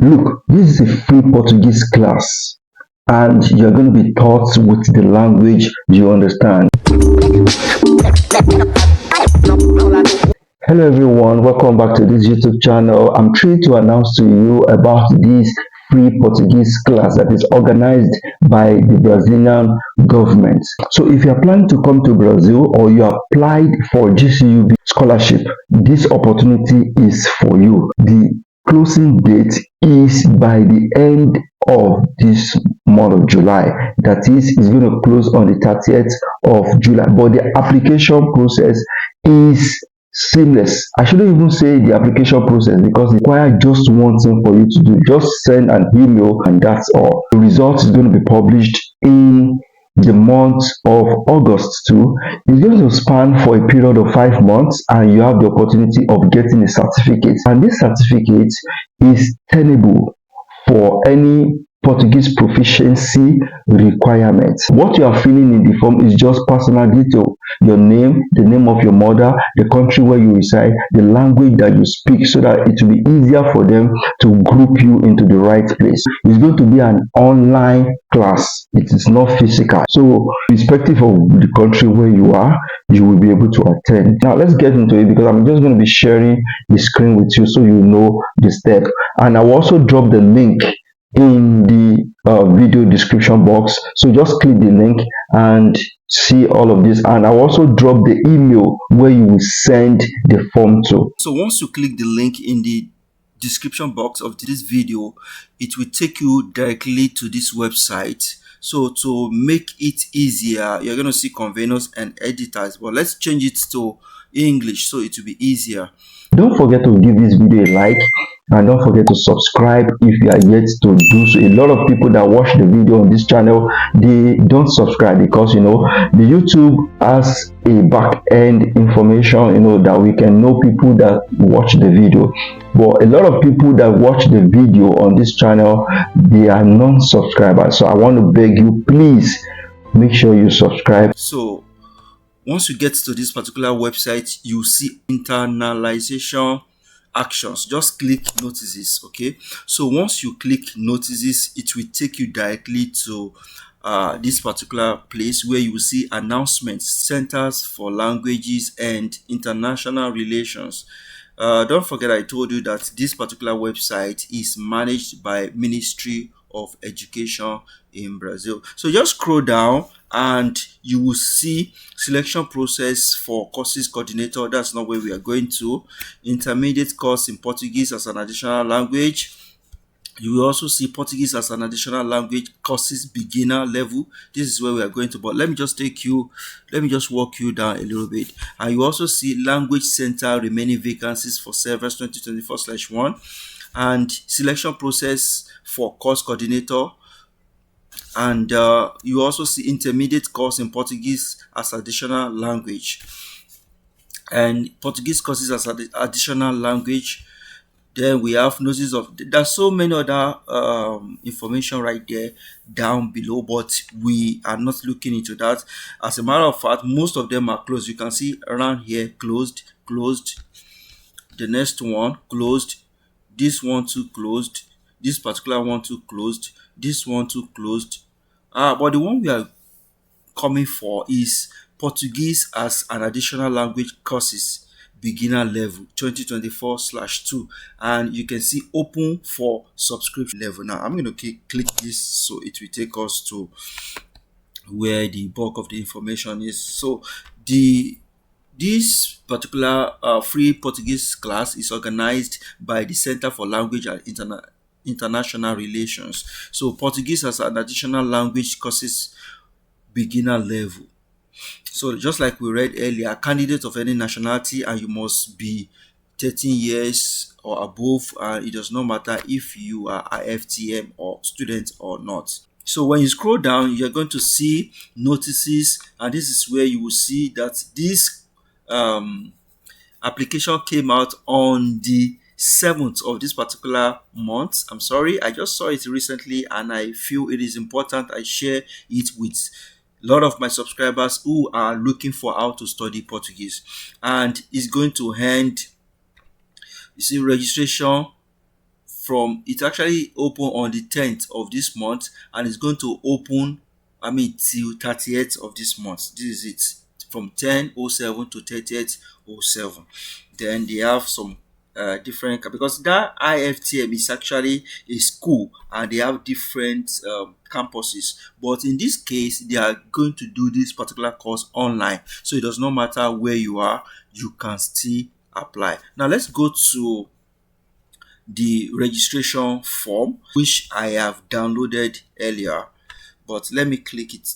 Look, this is a free Portuguese class and you're going to be taught with the language you understand. Hello everyone, welcome back to this YouTube channel. I'm thrilled to announce to you about this free Portuguese class that is organized by the Brazilian government. So if you are planning to come to Brazil or you applied for GCUB scholarship, this opportunity is for you. The closing date is by the end of this month of July. That is, it's going to close on the 30th of July. But the application process is seamless. I shouldn't even say the application process because it requires just one thing for you to do. Just send an email and that's all. The result is going to be published in the month of August too. It's going to span for a period of 5 months and you have the opportunity of getting a certificate. And this certificate is tenable for any Portuguese proficiency requirements. What you are filling in the form is just personal detail, your name, the name of your mother, the country where you reside, the language that you speak, so that it will be easier for them to group you into the right place. It's going to be an online class. It is not physical. So, irrespective of the country where you are, you will be able to attend. Now, let's get into it because I'm just going to be sharing the screen with you so you know the step. And I will also drop the link in the video description box, so just click the link and see all of this, and I'll also drop the email where you will send the form to. So once you click the link in the description box of this video, it will take you directly to this website. So to make it easier, you're going to see conveners and editors, but let's change it to English so it will be easier. Don't forget to give this video a like and don't forget to subscribe if you are yet to do so. A lot of people that watch the video on this channel, they don't subscribe because the YouTube has a back end information that we can know people that watch the video, but a lot of people that watch the video on this channel, they are non-subscribers. So I want to beg you, please make sure you subscribe. So once you get to this particular website, you see internalization actions. Just click notices. Okay, so once you click notices, it will take you directly to this particular place where you will see announcements, Centers for Languages and International Relations. Don't forget I told you that this particular website is managed by Ministry of Education in Brazil. So just scroll down and you will see selection process for courses coordinator. That's not where we are going to. Intermediate course in Portuguese as an additional language. You will also see Portuguese as an additional language courses beginner level. This is where we are going to, but let me just walk you down a little bit. And you also see language center remaining vacancies for servers 2024/1 and selection process for course coordinator. And you also see intermediate course in Portuguese as additional language and Portuguese courses as additional language. Then we have notice of, there's so many other information right there down below, but we are not looking into that. As a matter of fact, most of them are closed. You can see around here closed, the next one closed, this one too closed, this particular one too closed, this one too closed. But the one we are coming for is Portuguese as an additional language courses beginner level 2024/2, and you can see open for subscription level. Now I'm going to click this so it will take us to where the bulk of the information is. So this particular free Portuguese class is organized by the Center for Language and International Relations. So Portuguese as an additional language courses beginner level. So just like we read earlier, candidate of any nationality, and you must be 13 years or above, and it does not matter if you are IFTM or student or not. So when you scroll down, you're going to see notices, and this is where you will see that this application came out on the 7th of this particular month. I'm sorry, I just saw it recently and I feel it is important I share it with a lot of my subscribers who are looking for how to study Portuguese. And it's going to end, you see, registration from it actually open on the 10th of this month, and it's going to open, I mean, till 30th of this month. This is it, from 10:07 to 30th:07. Then they have some different, because that IFTM is actually a school and they have different campuses, but in this case they are going to do this particular course online, so it does not matter where you are, you can still apply. Now let's go to the registration form, which I have downloaded earlier, but let me click it.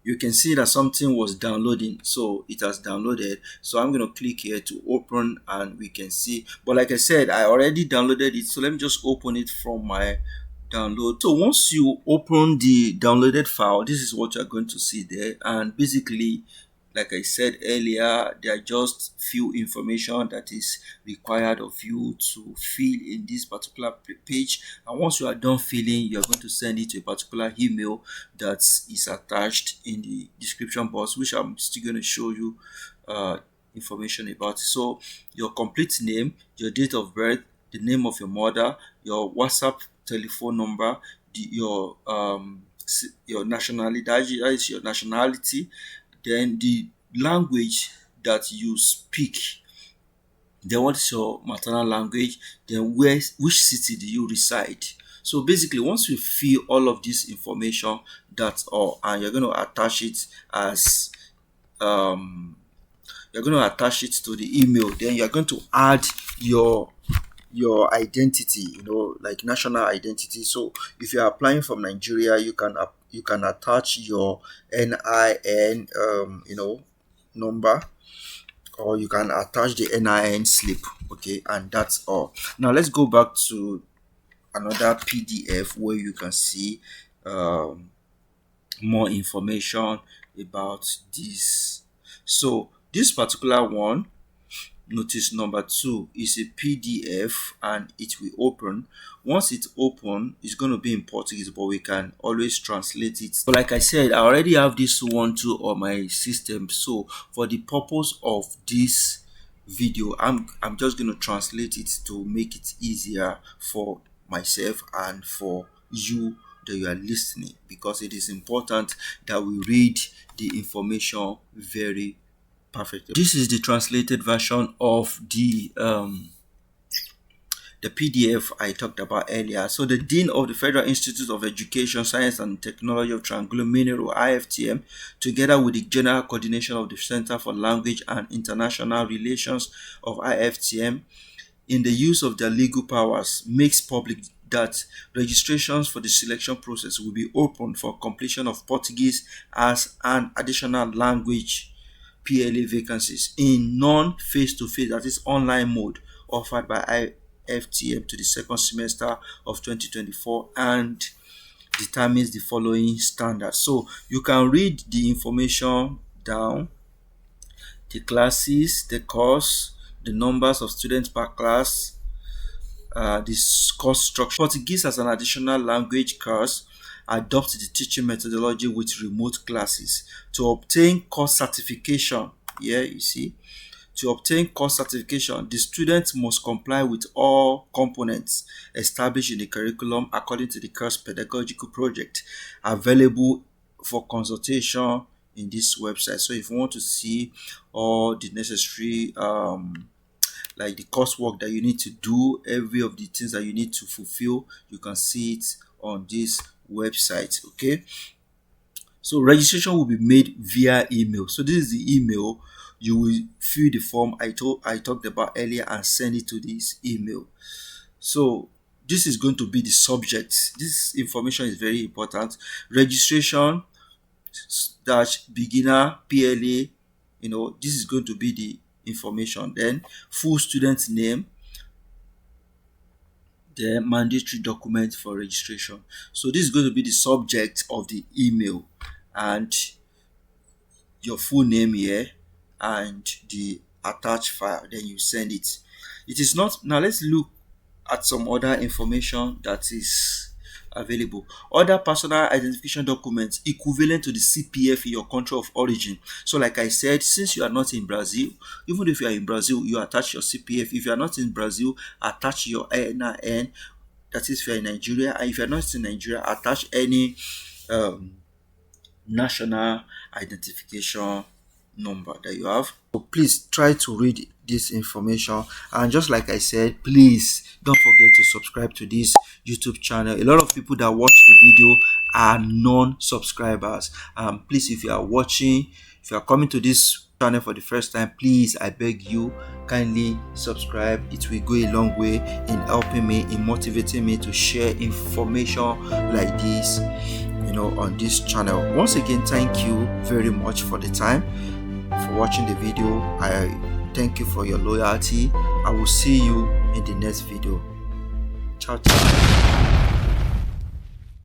You can see that something was downloading, so it has downloaded. So I'm going to click here to open, and we can see, but like I said, I already downloaded it, so let me just open it from my download. So once you open the downloaded file, this is what you're going to see there. And basically, like I said earlier, there are just few information that is required of you to fill in this particular page. And once you are done filling, you're going to send it to a particular email that is attached in the description box, which I'm still going to show you information about. So your complete name, your date of birth, the name of your mother, your WhatsApp telephone number, your nationality, that is your nationality, then the language that you speak, then what is your maternal language, then which city do you reside. So basically, once you fill all of this information, that's all, and you're going to attach it as you're going to attach it to the email. Then you're going to add your identity, like national identity. So if you're applying from Nigeria, you can attach your NIN number, or you can attach the NIN slip. Okay, and that's all. Now let's go back to another PDF where you can see more information about this. So this particular one, notice number 2, is a PDF, and it will open. Once it open, it's going to be in Portuguese, but we can always translate it. But like I said, I already have this one too on my system, so for the purpose of this video, I'm just going to translate it to make it easier for myself and for you that you are listening, because it is important that we read the information very perfectly. This is the translated version of the PDF I talked about earlier. So the Dean of the Federal Institute of Education, Science and Technology of Triangular Mineral, IFTM, together with the General Coordination of the Center for Language and International Relations of IFTM, in the use of their legal powers, makes public that registrations for the selection process will be open for completion of Portuguese as an additional language PLA vacancies in non-face-to-face, that is online mode, offered by IFTM to the second semester of 2024, and determines the following standards. So you can read the information down: the classes, the course, the numbers of students per class, the course structure. Portuguese as an additional language course adopt the teaching methodology with remote classes. To obtain course certification, here you see, to obtain course certification, the student must comply with all components established in the curriculum according to the course pedagogical project available for consultation in this website. So if you want to see all the necessary like the coursework that you need to do, every of the things that you need to fulfill, you can see it on this website. Okay, so registration will be made via email. So this is the email. You will fill the form I talked about earlier and send it to this email. So this is going to be the subject. This information is very important. Registration dash beginner PLA, this is going to be the information. Then full student name, the mandatory document for registration. So this is going to be the subject of the email, and your full name here and the attached file. Then you send it. It is not. Now let's look at some other information that is available. Other personal identification documents equivalent to the CPF in your country of origin. So like I said, since you are not in Brazil, even if you are in Brazil, you attach your CPF. If you are not in Brazil, attach your NIN. That is if you are in Nigeria. And if you are not in Nigeria, attach any um, national identification number that you have. So please try to read this information, and just like I said, please don't forget to subscribe to this YouTube channel. A lot of people that watch the video are non-subscribers. Please, if you are watching, if you are coming to this channel for the first time, please, I beg you, kindly subscribe. It will go a long way in helping me, in motivating me to share information like this, on this channel. Once again, thank you very much for the time, for watching the video. I thank you for your loyalty. I will see you in the next video. Ciao, ciao.